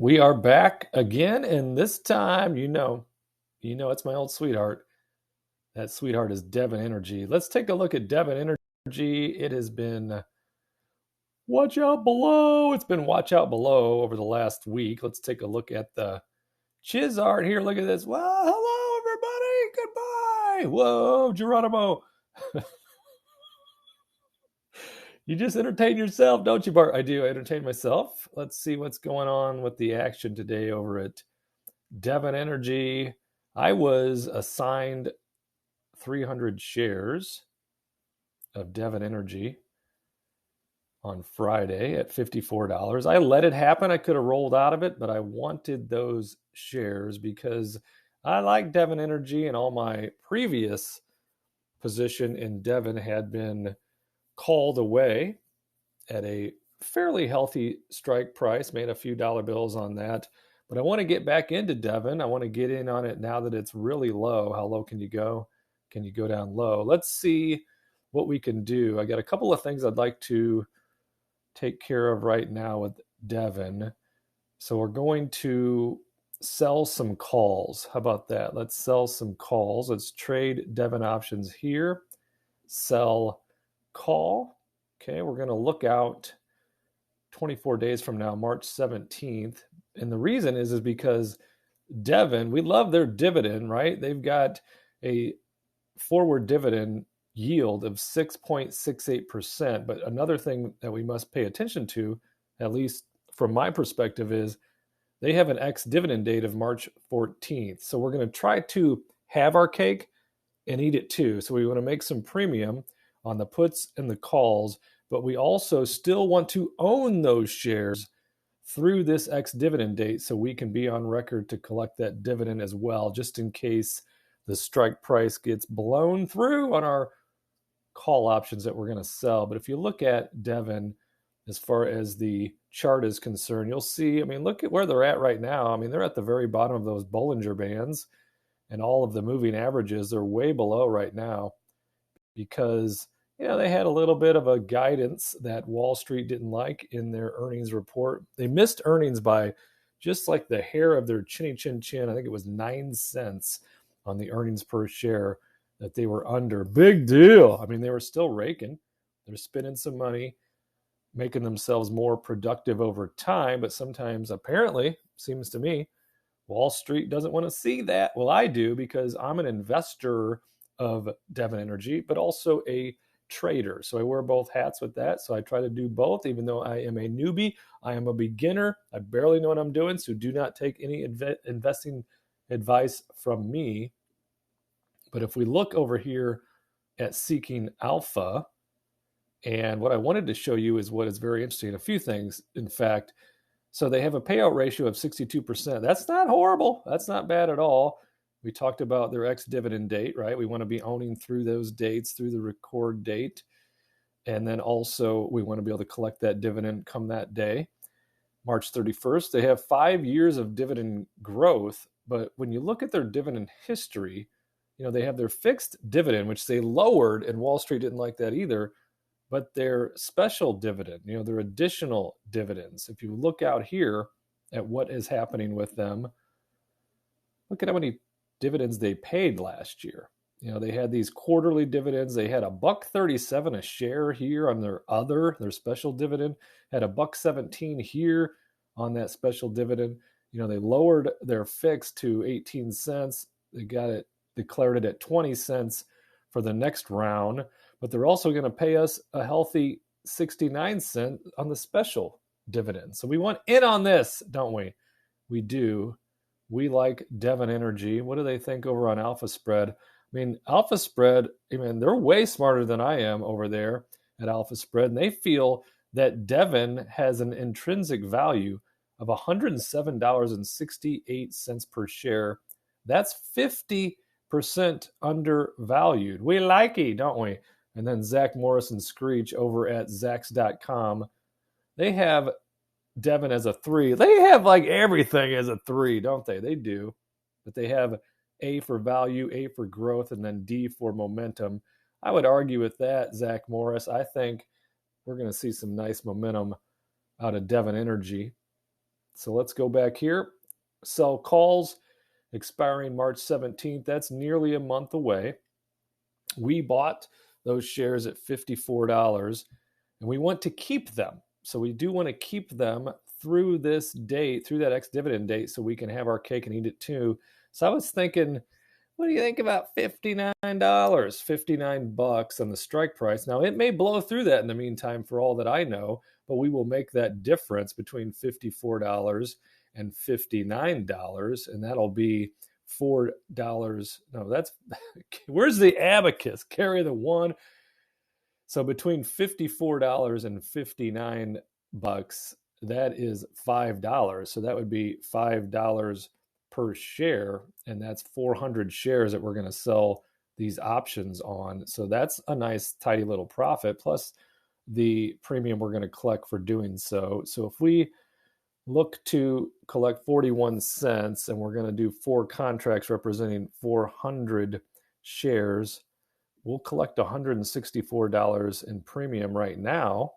We are back again, and this time, it's my old sweetheart. That sweetheart is Devon Energy. Let's take a look at Devon Energy. It has been watch out below. It's been watch out below over the last week. Let's take a look at the Chiz art here. Look at this. Well, hello, everybody. Goodbye. Whoa, Geronimo. You just entertain yourself, don't you, Bart? I do. I entertain myself. Let's see what's going on with the action today over at Devon Energy. I was assigned 300 shares of Devon Energy on Friday at $54. I let it happen. I could have rolled out of it, but I wanted those shares because I like Devon Energy, and all my previous position in Devon had been called away at a fairly healthy strike price, made a few dollar bills on that. But I want to get back into Devon. I want to get in on it now that it's really low. How low can you go? Can you go down low? Let's see what we can do. I got a couple of things I'd like to take care of right now with Devon. So we're going to sell some calls. How about that? Let's sell some calls. Let's trade Devon options here. Sell call. Okay, we're going to look out 24 days from now, March 17th. And the reason is because Devon, we love their dividend, right? They've got a forward dividend yield of 6.68%. But another thing that we must pay attention to, at least from my perspective, is they have an ex-dividend date of March 14th. So we're going to try to have our cake and eat it too. So we want to make some premium on the puts and the calls, but we also still want to own those shares through this ex-dividend date so we can be on record to collect that dividend as well, just in case the strike price gets blown through on our call options that we're going to sell. But if you look at Devon, as far as the chart is concerned, you'll see, look at where they're at right now. They're at the very bottom of those Bollinger Bands, and all of the moving averages, they're way below right now because they had a little bit of a guidance that Wall Street didn't like in their earnings report. They missed earnings by just like the hair of their chinny chin chin. I think it was 9 cents on the earnings per share that they were under. Big deal. They were still raking. They're spending some money, making themselves more productive over time. But sometimes, apparently, seems to me, Wall Street doesn't want to see that. Well, I do, because I'm an investor of Devon Energy, but also a trader. So I wear both hats with that. So I try to do both, even though I am a newbie. I am a beginner. I barely know what I'm doing. So do not take any investing advice from me. But if we look over here at Seeking Alpha, and what I wanted to show you is what is very interesting. A few things, in fact. So they have a payout ratio of 62%. That's not horrible. That's not bad at all. We talked about their ex-dividend date, right? We want to be owning through those dates, through the record date. And then also we want to be able to collect that dividend come that day, March 31st. They have 5 years of dividend growth. But when you look at their dividend history, they have their fixed dividend, which they lowered, and Wall Street didn't like that either. But their special dividend, their additional dividends, if you look out here at what is happening with them, look at how many dividends they paid last year. They had these quarterly dividends. They had $1.37 a share here on their special dividend, had $1.17 here on that special dividend. They lowered their fix to 18 cents. They declared it at 20 cents for the next round, but they're also going to pay us a healthy 69 cents on the special dividend. So we want in on this, don't we? We do. We like Devon Energy. What do they think over on Alpha Spread? Alpha Spread, they're way smarter than I am over there at Alpha Spread, and they feel that Devon has an intrinsic value of $107.68 per share. That's 50% undervalued. We like it, don't we? And then Zach Morris and Screech over at Zacks.com, they have Devon as a 3. They have like everything as a 3, don't they? They do. But they have A for value, A for growth, and then D for momentum. I would argue with that, Zach Morris. I think we're going to see some nice momentum out of Devon Energy. So let's go back here. Sell calls expiring March 17th. That's nearly a month away. We bought those shares at $54 and we want to keep them. So we do want to keep them through this date, through that ex-dividend date, so we can have our cake and eat it too. So I was thinking, what do you think about $59? $59 on the strike price. Now, it may blow through that in the meantime for all that I know, but we will make that difference between $54 and $59, and that'll be $4. No, that's where's the abacus? Carry the one. So between $54 and $59, that is $5. So that would be $5 per share, and that's 400 shares that we're going to sell these options on. So that's a nice tidy little profit, plus the premium we're going to collect for doing so. So if we look to collect 41 cents and we're going to do 4 contracts representing 400 shares, we'll collect $164 in premium right now.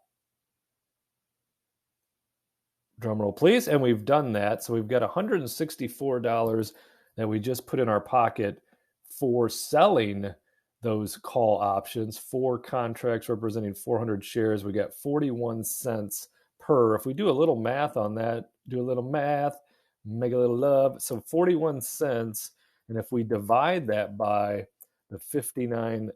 Drum roll, please. And we've done that. So we've got $164 that we just put in our pocket for selling those call options. 4 contracts representing 400 shares. We got 41 cents per. If we do a little math on that, do a little math, make a little love. So 41 cents. And if we divide that by the $59,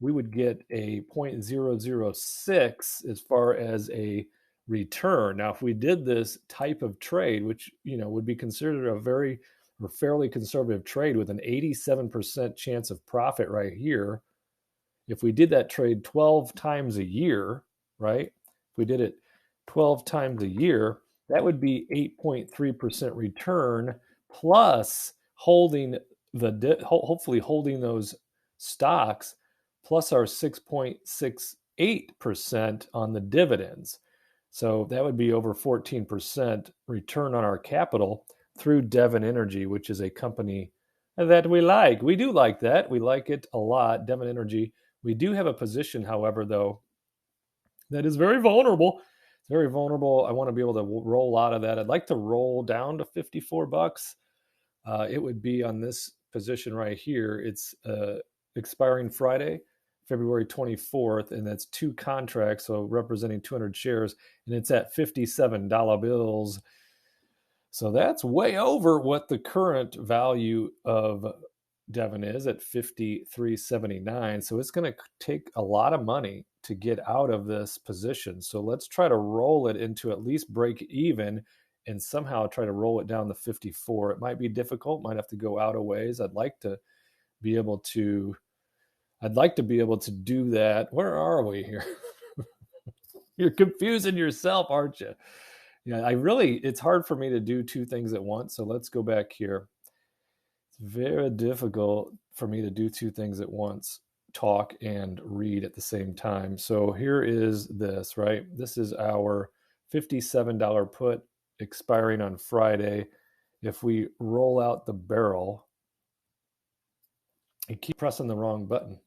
we would get a 0.006 as far as a return. Now, if we did this type of trade, which would be considered a very or fairly conservative trade with an 87% chance of profit right here, if we did that trade 12 times a year, right? If we did it 12 times a year, that would be 8.3% return plus holding hopefully holding those stocks plus our 6.68% on the dividends. So that would be over 14% return on our capital through Devon Energy, which is a company that we like. We do like that. We like it a lot, Devon Energy. We do have a position, however, though, that is very vulnerable. It's very vulnerable. I want to be able to roll out of that. I'd like to roll down to $54. It would be on this position right here. It's expiring Friday, February 24th, and that's 2 contracts, so representing 200 shares, and it's at $57 bills. So that's way over what the current value of Devon is at $53.79. So it's going to take a lot of money to get out of this position. So let's try to roll it into at least break even and somehow try to roll it down to 54. It might be difficult, might have to go out a ways. I'd like to be able to do that. Where are we here? You're confusing yourself, aren't you? Yeah, it's hard for me to do 2 things at once. So let's go back here. It's very difficult for me to do 2 things at once, talk and read at the same time. So here is this, right? This is our $57 put expiring on Friday. If we roll out the barrel, I keep pressing the wrong button.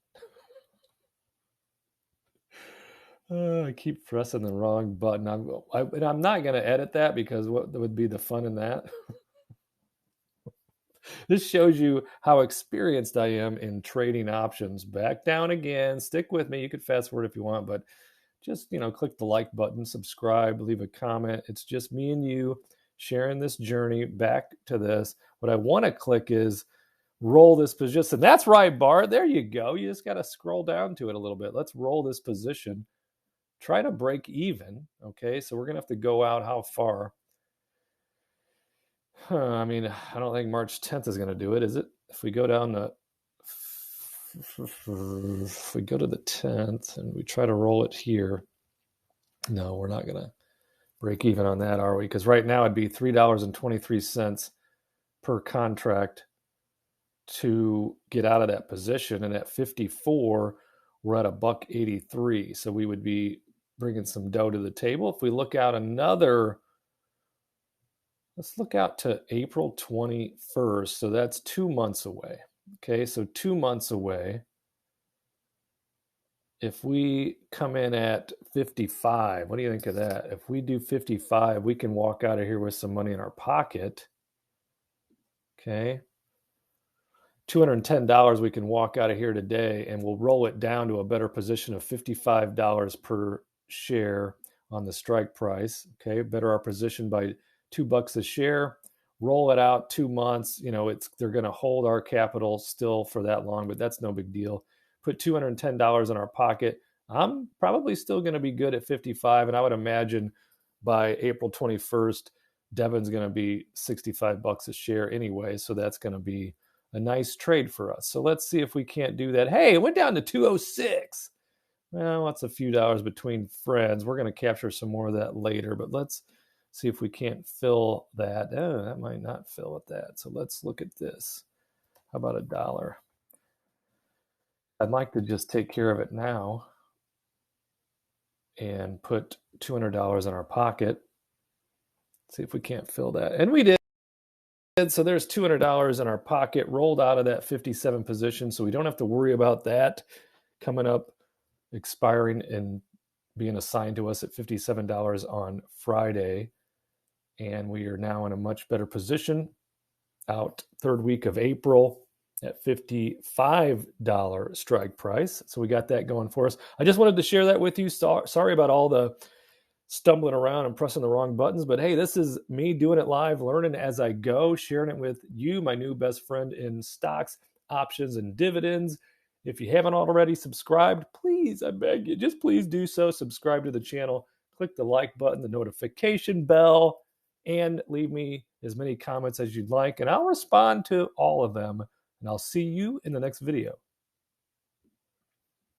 I keep pressing the wrong button. I'm not going to edit that because what would be the fun in that? This shows you how experienced I am in trading options. Back down again. Stick with me. You could fast forward if you want, but just, click the like button, subscribe, leave a comment. It's just me and you sharing this journey back to this. What I want to click is roll this position. That's right, Bart. There you go. You just got to scroll down to it a little bit. Let's roll this position. Try to break even. Okay, so we're going to have to go out how far? I mean, I don't think March 10th is going to do it, is it? If we go down to, if we go to the 10th and we try to roll it here, no, we're not going to break even on that, are we? Because right now it'd be $3.23 per contract to get out of that position. And at 54, we're at $1.83. So we would be bringing some dough to the table. If we look out let's look out to April 21st. So that's 2 months away. Okay, so 2 months away. if we come in at 55, what do you think of that? If we do 55, we can walk out of here with some money in our pocket. Okay. $210 we can walk out of here today, and we'll roll it down to a better position of $55 per share on the strike price. Okay, better our position by $2 a share. Roll it out 2 months. They're going to hold our capital still for that long, but that's no big deal. Put $210 in our pocket. I'm probably still going to be good at 55, and I would imagine by April 21st, Devon's going to be $65 a share anyway, so that's going to be a nice trade for us. So let's see if we can't do that. Hey, it went down to 206. Well, that's a few dollars between friends. We're going to capture some more of that later, but let's see if we can't fill that. Oh, that might not fill with that. So let's look at this. How about $1? I'd like to just take care of it now and put $200 in our pocket. See if we can't fill that. And we did. So there's $200 in our pocket, rolled out of that 57 position, so we don't have to worry about that coming up, expiring and being assigned to us at $57 on Friday. And we are now in a much better position out third week of April at $55 strike price. So we got that going for us. I just wanted to share that with you. Sorry about all the stumbling around and pressing the wrong buttons, but hey, this is me doing it live, learning as I go, sharing it with you, my new best friend in stocks, options, and dividends. If you haven't already subscribed, please, I beg you, just please do so. Subscribe to the channel, click the like button, the notification bell, and leave me as many comments as you'd like, and I'll respond to all of them, and I'll see you in the next video.